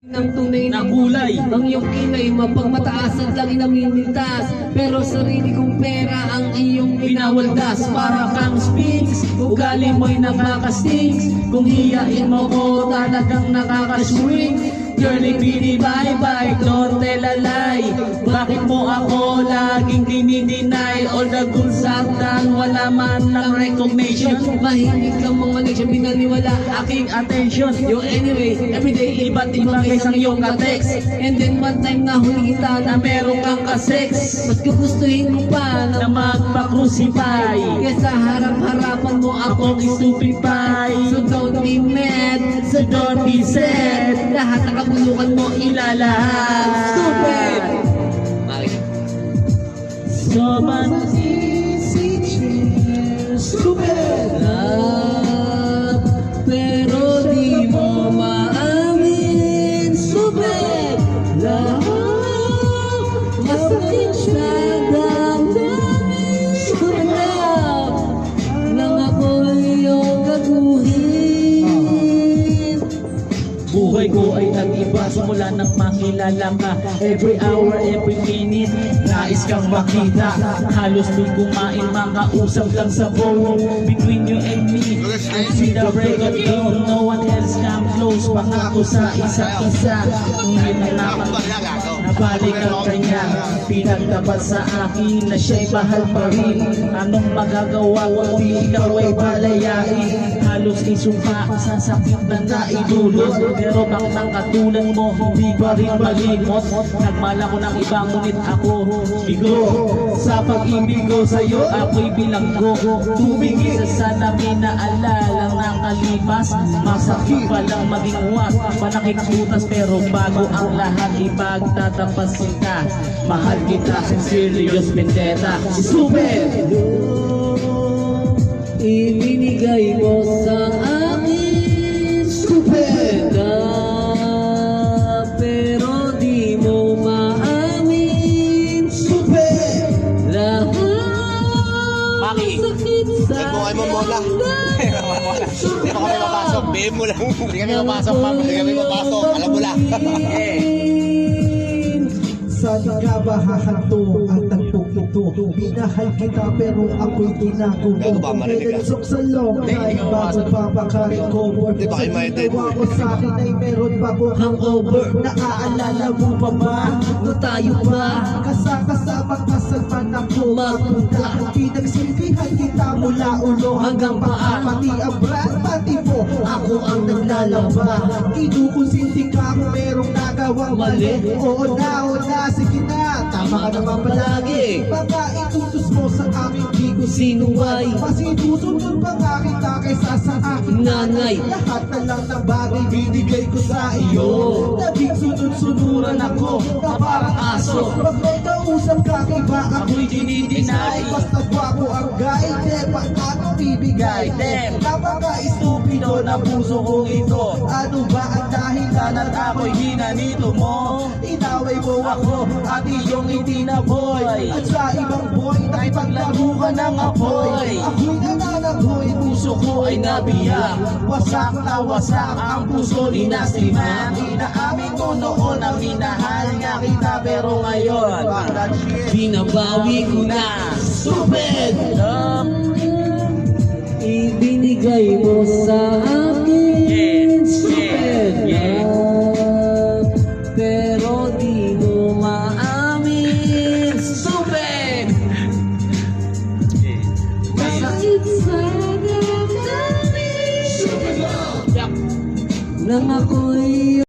ng tunay na kulay. Ang iyong kilay mapagmataas at lagi namimitas, pero sarili kong pera ang iyong Pinawaldas para kang sphinx, ugali mo'y nakakastings. Kung hiyain mo ko talagang nakakaswing. Girlie Bini bye bye, don't tell a lie. Bakit mo ako laging dinideny? All the good stuff done, wala man lang recognition. Mahilig kang mga leksyon, binaniwala Aking attention, yung anyway, everyday iba't ibang isang iyong ka-text. And then one time na huli kita Na meron kang ka-sex, mas gugustuhin mo pa na na magpa-crucify. kesa harap-harapan mo Akong stupefy. So don't be mad, So don't be sad, lahat ng kabulukan mo ilalahat. Stupid! Bakit? So man Easy chair, stupid! Pero di mo maamin, stupid! Lahat masakit sa damdamin, stupid love! Nang ako'y iyong gaguhin. buhay ko ay nag-iba simula nang makilala ka. Every hour, every minute, nais kang makita. Halos di kumain, makausap lang sa phone. Between you and me, I see the break of dawn. No one else come close, pangako sa isa't isa. Ngunit ang nabalik ang kanya, pinagtapat sa akin na siya'y mahal pa rin. Anong magagawa kung di ikaw ay balayain? Halos isumpa sa sakit na naidulot. Pero bakit ang katulad mo hindi pa rin malimot? Nagmala ko ng iba ngunit ako bigo. Sa pag-ibig ko sa'yo ako'y bilanggo. Tumigil sa salamin na alalang nakalipas. Masakit palang maging huwag, panakit butas. Pero bago ang lahat ipagtatapasin ka. Mahal kita, serious vendetta. Stupid! Ibinigay mo sa akin, stupid! Pero di mo maamin, stupid! Lahat Maki. sakit sa Ay mo mola. Hindi pa kami mapasok. BM mo lang. Hindi kami mapasok, ma'am. Hindi kami mapasok. Alam mo lang. Saan ka ba hahanto ang tagpong ito? Minahal kita pero ako'y tinago mo. Gago ba marinig ka? Nalansok sa loob kahit bago pa makarecover. Di ba kayo may-edit? Ginawa ko sa akin ay meron pa ko hangover. Naaalala mo pa ba? No tayo ba? Kasama kasalpan ako magpunta. Pinagsilbihan kita mula ulo hanggang paa. Pati ang brand, pati mo, ako ang naglalaba. Kinukonsinti ka kung merong nagawang mali. Oo na, sige na, tama ka naman palagi. Baka itutus mo sa aming di ko sinuway. Mas itusunod pa nga kita kaysa sa aking nanay. Lahat na lang ng bagay binigay ko sa iyo. Naging sunod-sunuran ako na parang aso. Pag may kausap ka iba ako'y dinidinay. Basta gwapo ang guy, de paano bibigay? Napaka-estupido na puso kong ito. Ano ba ang dahilan at ako'y hinanito mo? Inaway mo ako at iyong itinaboy. At sa ibang boy, nakipaglaro ka ng apoy. Ako'y nananagoy, puso ko ay nabiyak. Wasak na wasak ang puso ni Nasima. Inaamin ko noon ang minahal nga kita, pero ngayon binabawi ko na, stupid! Ibinigay mo sa akin, stupid! Pero di mo maamin, stupid! Masakit sa damdamin, stupid! Nang ako'y